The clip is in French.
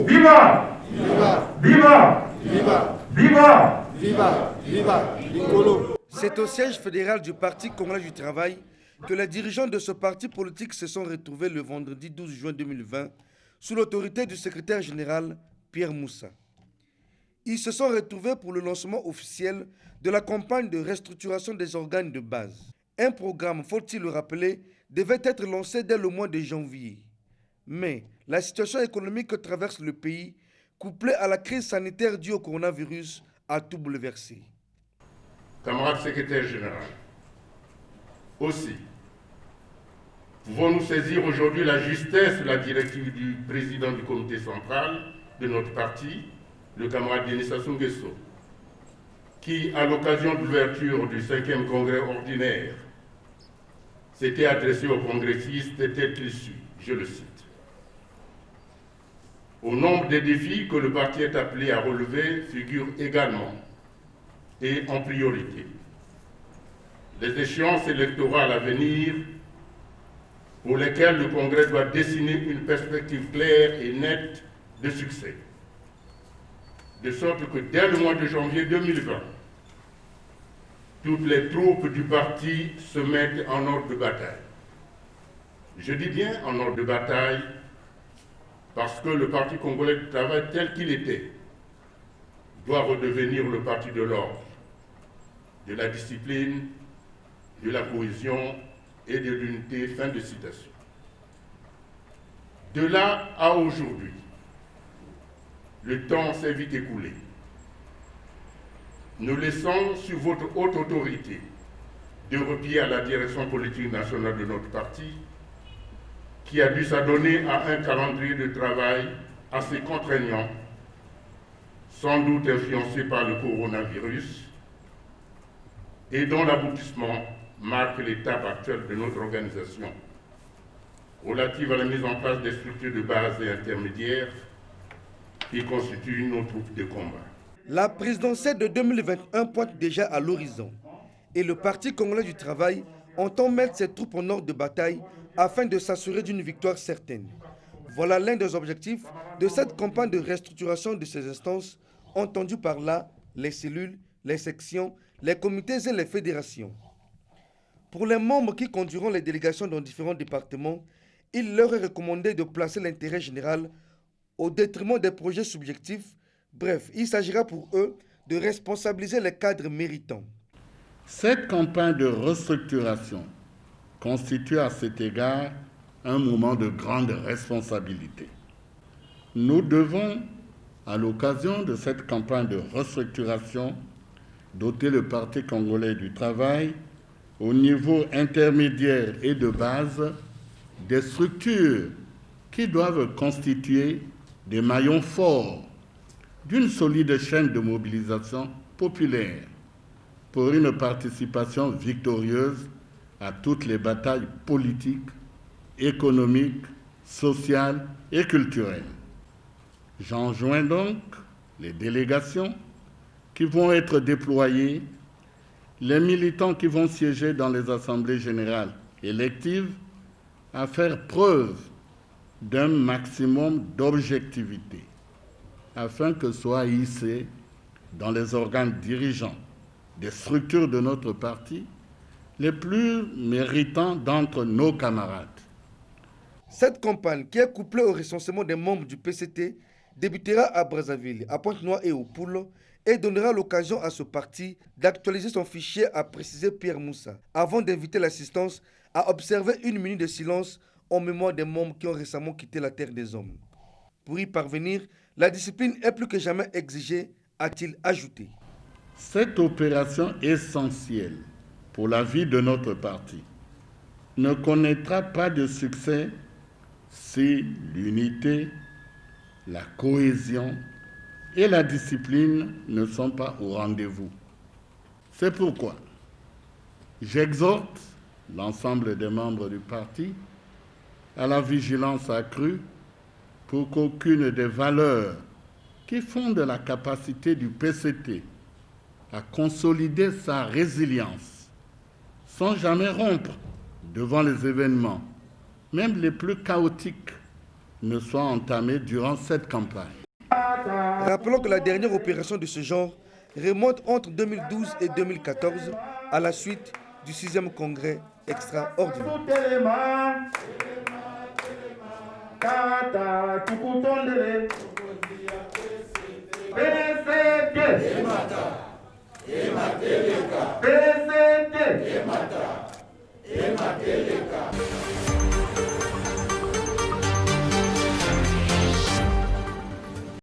Viva! Viva! Viva! Viva Nicolo! C'est au siège fédéral du Parti congolais du travail que les dirigeants de ce parti politique se sont retrouvés le vendredi 12 juin 2020 sous l'autorité du secrétaire général Pierre Moussa. Ils se sont retrouvés pour le lancement officiel de la campagne de restructuration des organes de base. Un programme, faut-il le rappeler, devait être lancé dès le mois de janvier. Mais la situation économique que traverse le pays, couplée à la crise sanitaire due au coronavirus, a tout bouleversé. Camarade secrétaire général, aussi, pouvons-nous saisir aujourd'hui la justesse de la directive du président du comité central de notre parti, le camarade Denis Sassou Nguesso, qui, à l'occasion de l'ouverture du 5e congrès ordinaire, s'était adressé aux congressistes tel qu'il suit, je le cite. Au nombre des défis que le parti est appelé à relever figurent également, et en priorité, les échéances électorales à venir pour lesquelles le Congrès doit dessiner une perspective claire et nette de succès. De sorte que dès le mois de janvier 2020, toutes les troupes du parti se mettent en ordre de bataille. Je dis bien en ordre de bataille parce que le Parti congolais du travail tel qu'il était doit redevenir le parti de l'ordre, de la discipline, de la cohésion et de l'unité. Fin de citation. De là à aujourd'hui, le temps s'est vite écoulé. Nous laissons sur votre haute autorité de repied à la direction politique nationale de notre parti, qui a dû s'adonner à un calendrier de travail assez contraignant, sans doute influencé par le coronavirus, et dont l'aboutissement marque l'étape actuelle de notre organisation, relative à la mise en place des structures de base et intermédiaires qui constituent nos troupes de combat. La présidentielle de 2021 pointe déjà à l'horizon et le Parti congolais du travail entend mettre ses troupes en ordre de bataille afin de s'assurer d'une victoire certaine. Voilà l'un des objectifs de cette campagne de restructuration de ces instances, entendues par là les cellules, les sections, les comités et les fédérations. Pour les membres qui conduiront les délégations dans différents départements, il leur est recommandé de placer l'intérêt général au détriment des projets subjectifs. Bref, il s'agira pour eux de responsabiliser les cadres méritants. Cette campagne de restructuration constitue à cet égard un moment de grande responsabilité. Nous devons, à l'occasion de cette campagne de restructuration, doter le Parti congolais du travail au niveau intermédiaire et de base des structures qui doivent constituer des maillons forts d'une solide chaîne de mobilisation populaire pour une participation victorieuse à toutes les batailles politiques, économiques, sociales et culturelles. J'enjoins donc les délégations qui vont être déployées, les militants qui vont siéger dans les assemblées générales électives à faire preuve d'un maximum d'objectivité afin que soient hissés dans les organes dirigeants des structures de notre parti les plus méritants d'entre nos camarades. Cette campagne, qui est couplée au recensement des membres du PCT, débutera à Brazzaville, à Pointe-Noire et au Poulo, et donnera l'occasion à ce parti d'actualiser son fichier, a précisé Pierre Moussa, avant d'inviter l'assistance à observer une minute de silence en mémoire des membres qui ont récemment quitté la terre des hommes. Pour y parvenir, la discipline est plus que jamais exigée, a-t-il ajouté. Cette opération essentielle pour la vie de notre parti ne connaîtra pas de succès si l'unité, la cohésion et la discipline ne sont pas au rendez-vous. C'est pourquoi j'exhorte l'ensemble des membres du parti à la vigilance accrue pour qu'aucune des valeurs qui fondent la capacité du PCT à consolider sa résilience sans jamais rompre devant les événements, même les plus chaotiques, ne soit entamée durant cette campagne. Rappelons que la dernière opération de ce genre remonte entre 2012 et 2014 à la suite du 6e congrès extraordinaire. PCT